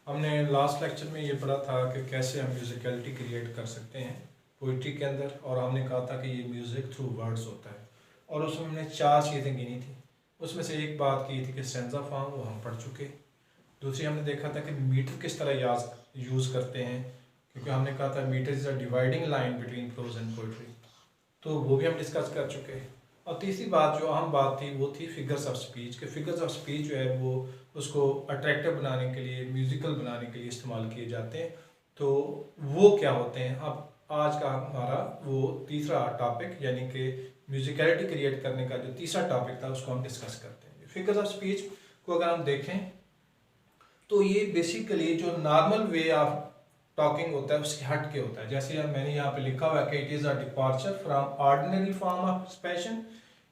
हमने last lecture में ये पढ़ा था कि कैसे हम म्यूज़िकलिटी क्रिएट कर सकते हैं पोइट्री के अंदर, और हमने कहा था कि ये म्यूज़िक थ्रू वर्ड्स होता है। और उसमें हमने 4 चीज़ें गिनी थी। उसमें से एक बात की थी कि स्टैंजा फॉर्म, वो हम पढ़ चुके। दूसरी हमने देखा था कि मीटर किस तरह यूज़ करते हैं, क्योंकि हमने कहा था metre is a dividing line between prose and poetry, तो वो भी हम डिस्कस कर चुके। और तीसरी बात जो अहम बात थी वो थी फिगर्स ऑफ स्पीच, कि फिगर्स ऑफ स्पीच जो है वो उसको अट्रैक्टिव बनाने के लिए, म्यूज़िकल बनाने के लिए इस्तेमाल किए जाते हैं। तो वो क्या होते हैं, अब आज का हमारा वो तीसरा टॉपिक, यानी कि म्यूज़िकलिटी क्रिएट करने का जो तीसरा टॉपिक था उसको हम डिस्कस करते हैं। फिगर्स ऑफ स्पीच को अगर हम देखें तो ये बेसिकली जो नॉर्मल वे ऑफ टॉकिंग होता है उसके हट के होता है। जैसे मैंने यहाँ पे लिखा हुआ है कि it is a departure from ordinary form of expression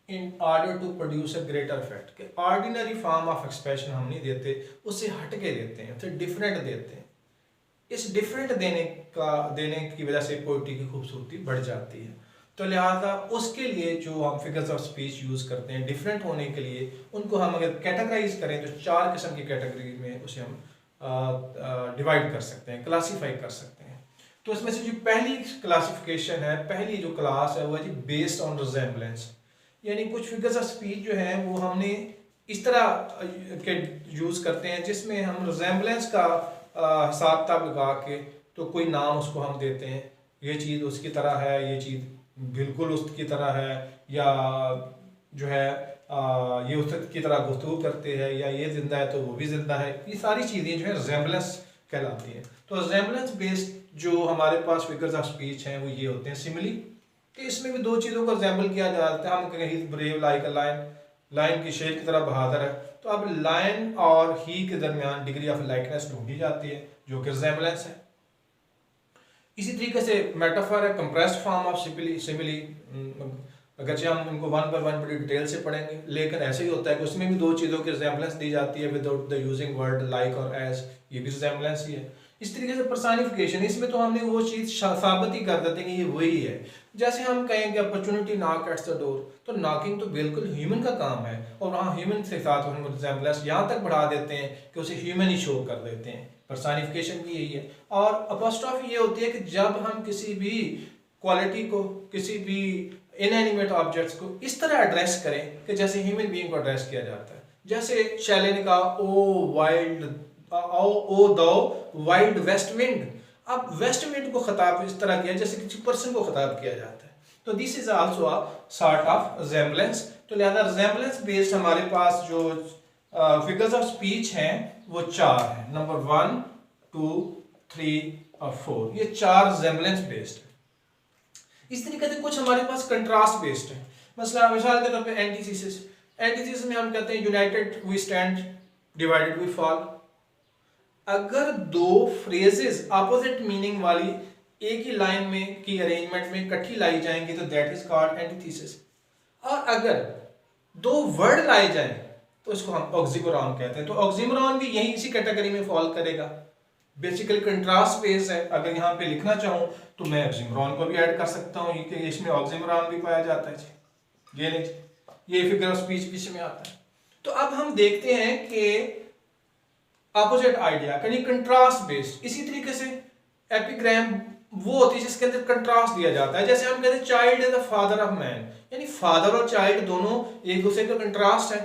in order to produce a greater effect. कि ऑर्डिनरी फॉर्म ऑफ एक्सप्रेशन हम नहीं देते, उससे हट के देते हैं, फिर डिफरेंट देते हैं। इस डिफरेंट देने की वजह से पोइट्री की खूबसूरती बढ़ जाती है। तो लिहाजा उसके लिए जो हम फिगर्स ऑफ स्पीच यूज़ करते हैं डिफरेंट होने के लिए, उनको हम अगर कैटेगराइज करें तो 4 किस्म की कैटेगरी में उसे हम डिवाइड कर सकते हैं, क्लासीफाई कर सकते हैं। तो इसमें से जो पहली क्लासिफिकेशन है, पहली जो क्लास है वो है जी बेस्ड ऑन रिजेम्बलेंस। यानी कुछ फिगर्स ऑफ स्पीच जो है वो हमने इस तरह के यूज़ करते हैं जिसमें हम रिजेम्बलेंस का हिसाब किताब लगा के तो कोई नाम उसको हम देते हैं, ये चीज़ उसकी तरह है, ये चीज़ बिल्कुल उसकी तरह है, या जो है ये उसकी तरह गुफ्तगू करते हैं, या ये जिंदा है तो वो भी जिंदा है। ये सारी चीज़ें जो है रिजेम्बलेंस कहलाती हैं। तो रिजेम्बलेंस बेस्ड जो हमारे पास फिगर्स ऑफ स्पीच हैं वो ये होते हैं। सिमिली, कि इसमें भी 2 चीज़ों को रिजेम्बल किया जाता है। हम कहें brave like a lion, lion की शेर की तरह बहादुर है, तो अब लायन और ही के दरमियान डिग्री ऑफ लाइकनेस ढूंढी जाती है जो कि रिजेम्बलेंस है। इसी तरीके से मेटाफर है, कंप्रेस्ड फॉर्म ऑफ सिमिली। अगरचे हम इनको 1 बाय 1 बड़ी डिटेल से पढ़ेंगे, लेकिन ऐसे ही होता है कि उसमें भी 2 चीज़ों की रिजेम्बलेंस दी जाती है without the using word like और एज, ये भी रिजेम्बलेंस ही है। इस तरीके से पर्सनिफिकेशन, इसमें तो हमने वो चीज़ साबित ही कर देते हैं कि ये वही है। जैसे हम कहेंगे अपॉर्चुनिटी नॉक एट्स द डोर, तो नॉकिंग तो बिल्कुल ह्यूमन का काम है, और वहाँ ह्यूमन के साथ हम रिजेम्बलेंस यहाँ तक बढ़ा देते हैं कि उसे ह्यूमन ही शो कर देते हैं। पर्सनिफिकेशन भी यही है। और अपॉस्ट्रॉफी ये होती है कि जब हम किसी भी क्वालिटी को, किसी भी इनएनिमेट ऑब्जेक्ट्स को इस तरह एड्रेस करें कि जैसे ह्यूमन बीइंग को एड्रेस किया जाता है। जैसे शैले ने कहा ओ दो वाइल्ड वेस्ट विंड। अब वेस्ट विंड को खिताब इस तरह किया जैसे किसी पर्सन को खिताब किया जाता है। तो this is also a sort of resemblance. तो लिहाजा रिजेम्बलेंस बेस्ड हमारे पास जो फिगर्स ऑफ स्पीच हैं वो 4 हैं। नंबर 1, 2, 3 और 4, ये 4 रिजेम्बलेंस बेस्ड है। इस तरीके से कुछ हमारे पास कंट्रास्ट बेस्ड है। मसला मिसाल के तौर पे एंटीथेसिस। एंटीथेसिस में हम कहते हैं united we stand, divided we fall. अगर 2 फ्रेजेस अपोजिट मीनिंग वाली एक ही लाइन में की अरेंजमेंट में इकट्ठी लाई जाएंगी तो दैट इज कॉल्ड एंटीथेसिस। और अगर 2 वर्ड लाए जाएं तो इसको हम ऑक्सीमोरॉन कहते हैं। तो ऑक्सीमोरॉन भी यही इसी कैटेगरी में फॉल करेगा। बेसिकली कंट्रास्ट बेस है। अगर यहाँ पे लिखना चाहूँ तो मैं ऑक्सीमोरॉन को भी ऐड कर सकता हूँ, कि इसमें ऑक्सीमोरॉन भी पाया जाता है। ये नहीं, ये फिगर ऑफ स्पीच भी इसमें आता है। तो अब हम देखते हैं कि अपोजिट आइडिया यानी कंट्रास्ट बेस्ड। इसी तरीके से एपिग्राम वो होती है जिसके अंदर कंट्रास्ट दिया जाता है। जैसे हम कहते हैं child is the father of man, यानी फादर और चाइल्ड दोनों एक दूसरे का कंट्रास्ट है।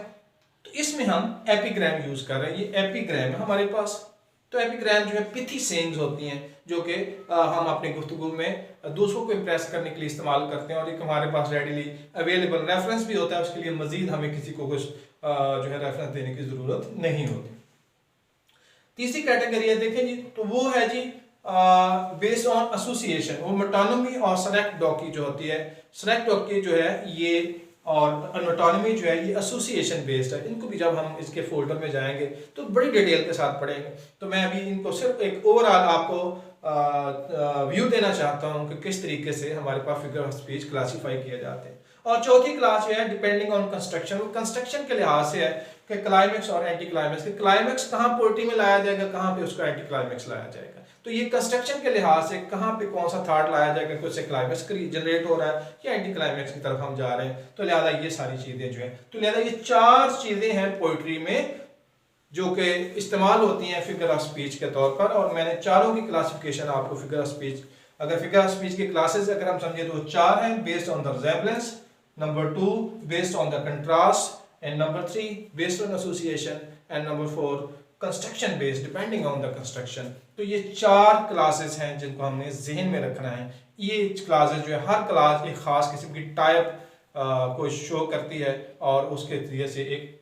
तो इसमें हम एपिग्राम यूज कर रहे हैं। ये एपिग्राम है हमारे पास। तो एपिग्राम जो है पिथी सेइंग्स होती हैं जो कि हम अपनी गुफ्तगू में दूसरों को इम्प्रेस करने के लिए इस्तेमाल करते हैं, और एक हमारे पास रेडिली अवेलेबल रेफरेंस भी होता है। उसके लिए मजीद हमें किसी को कुछ जो है रेफरेंस देने की जरूरत नहीं होती। तीसरी कैटेगरी है, देखें जी, तो वो है जी बेस्ड ऑन एसोसिएशन। वो मेटोनिमी और सेनेक्डोकी जो होती है, सेनेक्डोकी जो है ये, और मेटोनिमी जो है ये एसोसिएशन बेस्ड है। इनको भी जब हम इसके फोल्डर में जाएंगे तो बड़ी डिटेल के साथ पढ़ेंगे। तो मैं अभी इनको सिर्फ एक ओवरऑल आपको व्यू देना चाहता हूँ कि किस तरीके से हमारे पास फिगर ऑफ स्पीच क्लासीफाई किए जाते हैं। और चौथी क्लास जो है डिपेंडिंग ऑन कंस्ट्रक्शन। कंस्ट्रक्शन के लिहाज से है कि क्लाइमेक्स और एंटी क्लाइमेक्स। क्लाइमेक्स कहाँ पोएट्री में लाया जाएगा, कहाँ पे उसको एंटी क्लाइमेक्स लाया जाएगा। तो ये कंस्ट्रक्शन के लिहाज से कहाँ पे कौन सा थॉट लाया जाएगा कि उससे क्लाइमेक्स जनरेट हो रहा है या एंटी क्लाइमेक्स की तरफ हम जा रहे हैं। तो लिहाजा ये सारी चीजें जो है, तो लिहाजा ये 4 चीजें हैं पोएट्री में जो कि इस्तेमाल होती हैं फिगर ऑफ स्पीच के तौर पर। और मैंने चारों की क्लासिफिकेशन आपको फिगर ऑफ स्पीच, अगर फिगर ऑफ स्पीच की क्लासेस अगर हम समझे तो 4 हैं, based on the resemblance, number 2 based on the contrast, and number 3 based on association, and number 4 construction based depending on the construction. तो ये 4 क्लासेस हैं जिनको हमने जहन में रखना है। ये क्लासेस जो है, हर क्लास एक खास किस्म की टाइप को शो करती है और उसके जरिए से एक